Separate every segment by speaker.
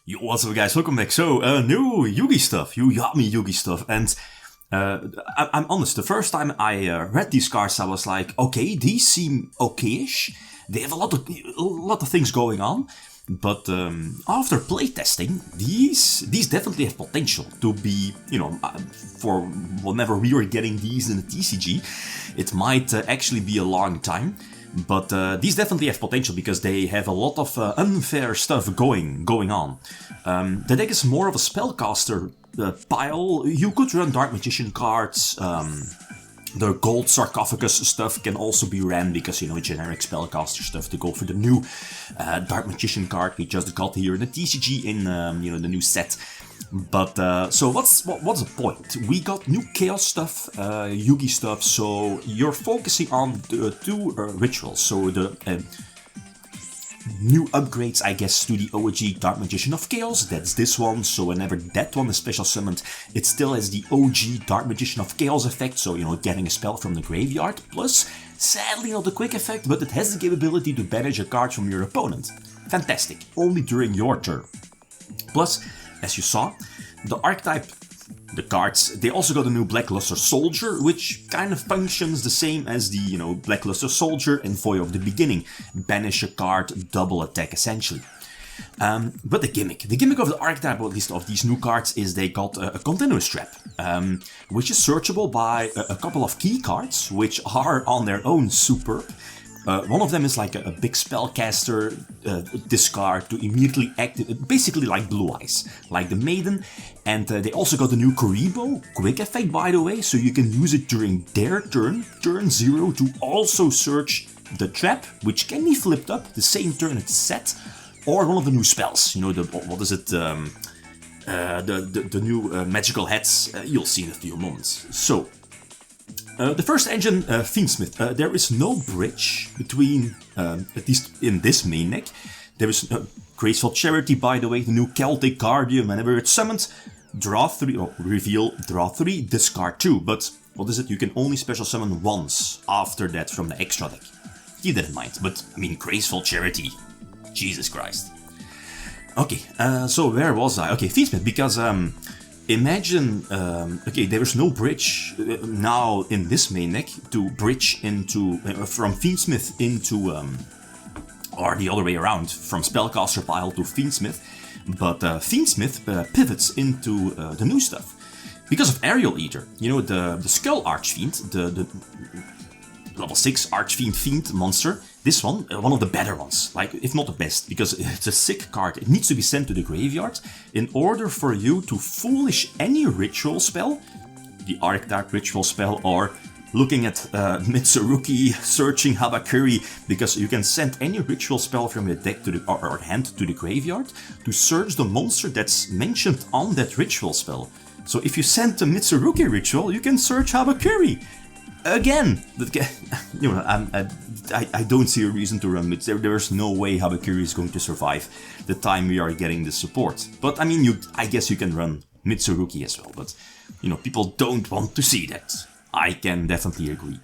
Speaker 1: Yo, what's up guys, welcome back. So, new Yugi stuff, YAMI YUGI stuff, and I'm honest, the first time I read these cards I was like, okay, these seem okay-ish, they have a lot of things going on, but after playtesting, these definitely have potential to be, for whenever we are getting these in the TCG, it might actually be a long time. But these definitely have potential because they have a lot of unfair stuff going on. The deck is more of a spellcaster pile. You could run Dark Magician cards. The gold sarcophagus stuff can also be ran because, generic spellcaster stuff to go for the new Dark Magician card we just got here in the TCG in, the new set. But, so what's the point? We got new Chaos stuff, Yugi stuff, so you're focusing on the two rituals. So the new upgrades, I guess, to the OG Dark Magician of Chaos, that's this one, so whenever that one is special summoned, it still has the OG Dark Magician of Chaos effect, so, getting a spell from the graveyard, plus, sadly not the quick effect, but it has the capability to banish a card from your opponent. Fantastic, only during your turn. Plus, as you saw, the archetype, the cards, they also got a new Blackluster Soldier, which kind of functions the same as the, Blackluster Soldier in Void of the Beginning. Banish a card, double attack essentially. But the gimmick of the archetype, or at least of these new cards, is they got a continuous trap, which is searchable by a couple of key cards, which are on their own superb. One of them is like a big spellcaster discard to immediately activate, basically like Blue Eyes, like the Maiden. And they also got the new Kuribo quick effect, by the way, so you can use it during their turn 0, to also search the trap, which can be flipped up the same turn it's set, or one of the new spells. The new magical heads, you'll see in a few moments. So, the first engine, Fiendsmith, there is no bridge between, at least in this main deck. There is Graceful Charity, by the way, the new Celtic Guardian, whenever it's summoned, draw 3, or reveal, draw 3, discard 2, but what is it, you can only special summon once after that from the extra deck. Keep that in mind, but, Graceful Charity, Jesus Christ. Okay, so where was I? Okay, Fiendsmith, because, imagine, there is no bridge now in this main deck to bridge into, from Fiendsmith into, or the other way around, from Spellcaster pile to Fiendsmith, but Fiendsmith pivots into the new stuff. Because of Aerial Eater, the Skull Archfiend, the level 6 Archfiend Fiend monster, this one of the better ones, like, if not the best, because it's a sick card. It needs to be sent to the graveyard in order for you to foolish any ritual spell, the Archetype ritual spell, or looking at Mitsurugi, searching Habakuri, because you can send any ritual spell from your deck to the, or hand to the graveyard to search the monster that's mentioned on that ritual spell. So if you send the Mitsurugi ritual, you can search Habakuri. Again, I don't see a reason to run Mits. There's no way Habakuri is going to survive the time we are getting the support. But I guess you can run Mitsurugi as well. But people don't want to see that. I can definitely agree.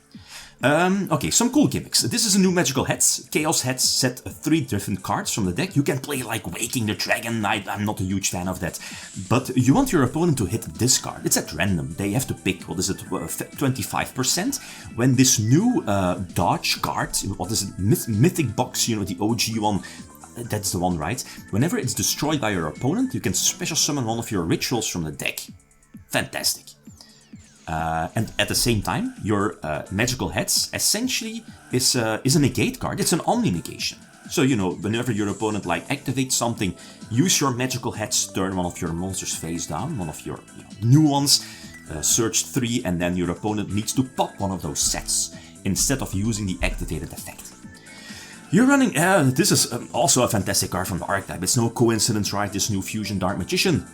Speaker 1: Okay, some cool gimmicks. This is a new magical heads. Chaos heads set 3 different cards from the deck. You can play like Waking the Dragon. I'm not a huge fan of that. But you want your opponent to hit this card. It's at random. They have to pick, 25%. When this new dodge card, Mythic Box, the OG one, that's the one, right? Whenever it's destroyed by your opponent, you can special summon one of your rituals from the deck. Fantastic. And at the same time, your magical heads essentially is a negate card. It's an omni negation. So whenever your opponent activates something, use your magical heads, turn one of your monsters face down, one of your new ones, search 3, and then your opponent needs to pop one of those sets instead of using the activated effect. You're running, this is also a fantastic card from the archetype. It's no coincidence, right? This new Fusion Dark Magician.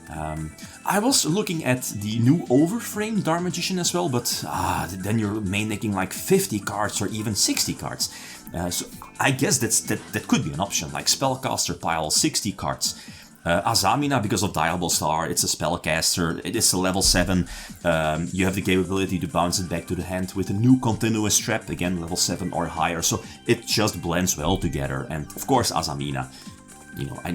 Speaker 1: I was looking at the new Overframe Dark Magician as well, but then you're main decking like 50 cards or even 60 cards. So I guess that could be an option, like Spellcaster pile 60 cards. Azamina, because of Diablo Star, it's a spellcaster, it is a level 7, you have the capability to bounce it back to the hand with a new continuous trap, again level 7 or higher, so it just blends well together, and of course Azamina. you know, I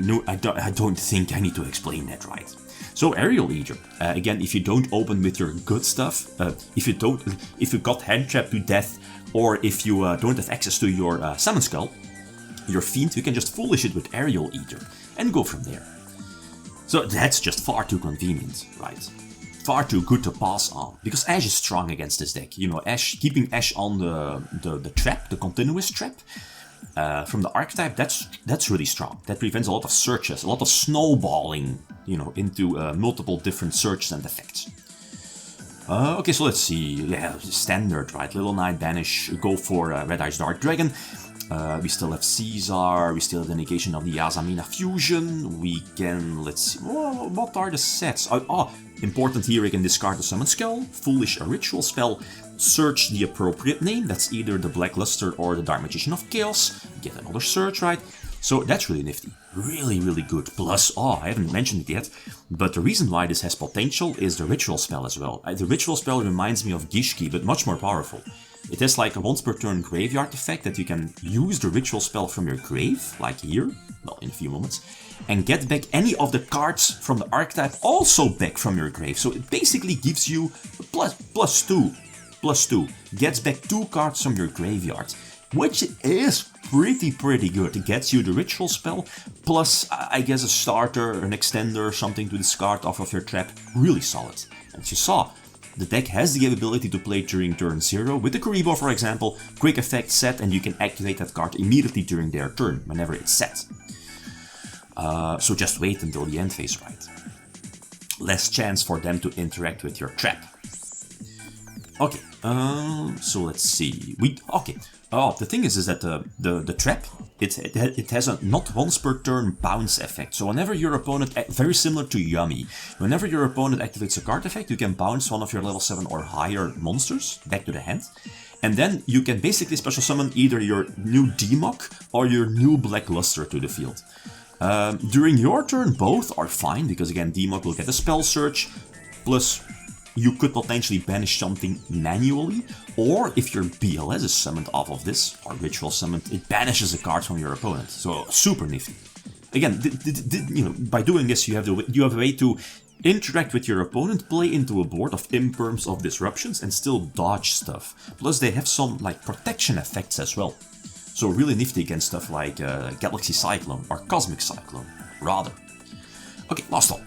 Speaker 1: don't think I need to explain that, right? So Aerial Eater, again, if you don't open with your good stuff, if you got hand trapped to death, or if you don't have access to your Summon Skull, your Fiend, you can just Foolish it with Aerial Eater and go from there. So that's just far too convenient, right? Far too good to pass on, because Ash is strong against this deck. You know, keeping Ash on the trap, the continuous trap, from the archetype, that's really strong. That prevents a lot of searches, a lot of snowballing, you know, into multiple different searches and effects. Okay, so let's see. Yeah, standard, right? Little Knight, Banish, go for Red Eyes Dark Dragon. We still have Caesar, we still have the negation of the Azamina fusion. We can, let's see, what are the sets? Important here, we can discard the Summon Skull, Foolish a ritual spell, search the appropriate name, that's either the Black Luster or the Dark Magician of Chaos, get another search, right? So that's really nifty, really, really good. Plus, I haven't mentioned it yet, but the reason why this has potential is the ritual spell as well. The ritual spell reminds me of Gishki, but much more powerful. It has like a once per turn graveyard effect that you can use the ritual spell from your grave, like here, well, in a few moments, and get back any of the cards from the archetype also back from your grave. So it basically gives you plus two, gets back 2 cards from your graveyard, which is pretty good. It gets you the ritual spell, plus I guess a starter, an extender, something to discard off of your trap. Really solid. As you saw, the deck has the ability to play during turn 0, with the Kuriboh for example, quick effect set, and you can activate that card immediately during their turn, whenever it's set. So just wait until the end phase, right? Less chance for them to interact with your trap. Okay, so let's see. The thing is that the trap, it has a not once per turn bounce effect. So whenever your opponent, very similar to YAMI, whenever your opponent activates a card effect, you can bounce one of your level 7 or higher monsters back to the hand. And then you can basically special summon either your new Demok or your new Black Luster to the field. During your turn, both are fine, because again, Demok will get a spell search, plus you could potentially banish something manually, or if your BLS is summoned off of this, or ritual summoned, it banishes a card from your opponent. So super nifty. Again, you know, by doing this, you have a way to interact with your opponent, play into a board of imperms, of disruptions, and still dodge stuff. Plus, they have some like protection effects as well. So really nifty against stuff like Galaxy Cyclone or Cosmic Cyclone, rather. Okay, last one.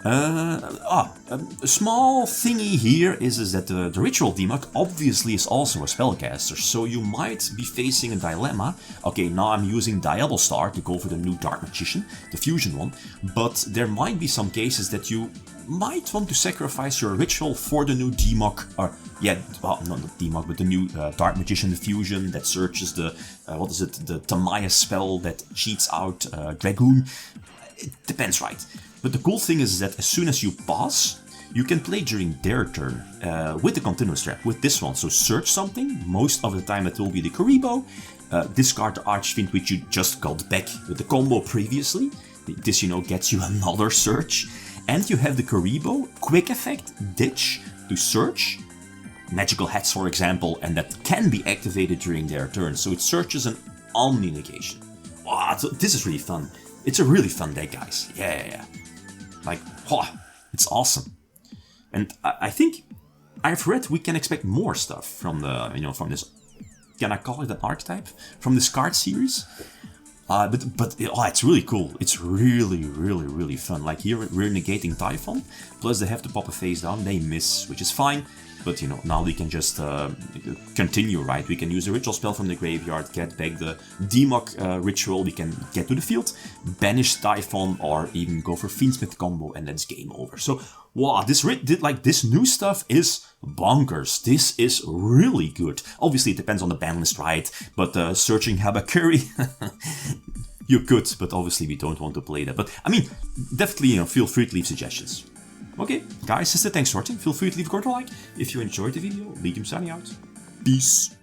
Speaker 1: A small thingy here is that the Ritual Demok obviously is also a spellcaster, so you might be facing a dilemma. Okay, now I'm using Diablo Star to go for the new Dark Magician, the fusion one, but there might be some cases that you might want to sacrifice your ritual for the new Demok, or not the Demok, but the new Dark Magician, the fusion that searches the the Tamaya spell that cheats out Dragoon. It depends, right? But the cool thing is that as soon as you pass, you can play during their turn with the continuous trap, with this one. So search something, most of the time it will be the Kuriboh, discard the Archfiend which you just got back with the combo previously. This, you know, gets you another search. And you have the Kuriboh, quick effect, ditch, to search, magical hats for example, and that can be activated during their turn. So it searches an Omni negation. Wow, so this is really fun. It's a really fun deck, guys. Yeah. Like, it's awesome. And I think I've read we can expect more stuff from the, from this, can I call it an archetype? From this card series. But it's really cool. It's really fun. Like here we're negating Typhon, plus they have to pop a face down, they miss, which is fine. But now we can just continue, right? We can use a ritual spell from the graveyard, get back the Demok ritual, we can get to the field, banish Typhon, or even go for Fiendsmith combo, and that's game over. So, wow, this new stuff is bonkers. This is really good. Obviously, it depends on the ban list, right? But searching Habakuri, you could, but obviously we don't want to play that. But I mean, definitely, feel free to leave suggestions. Okay, guys, this is thanks for watching. Feel free to leave a like if you enjoyed the video. Riddim signing out. Peace.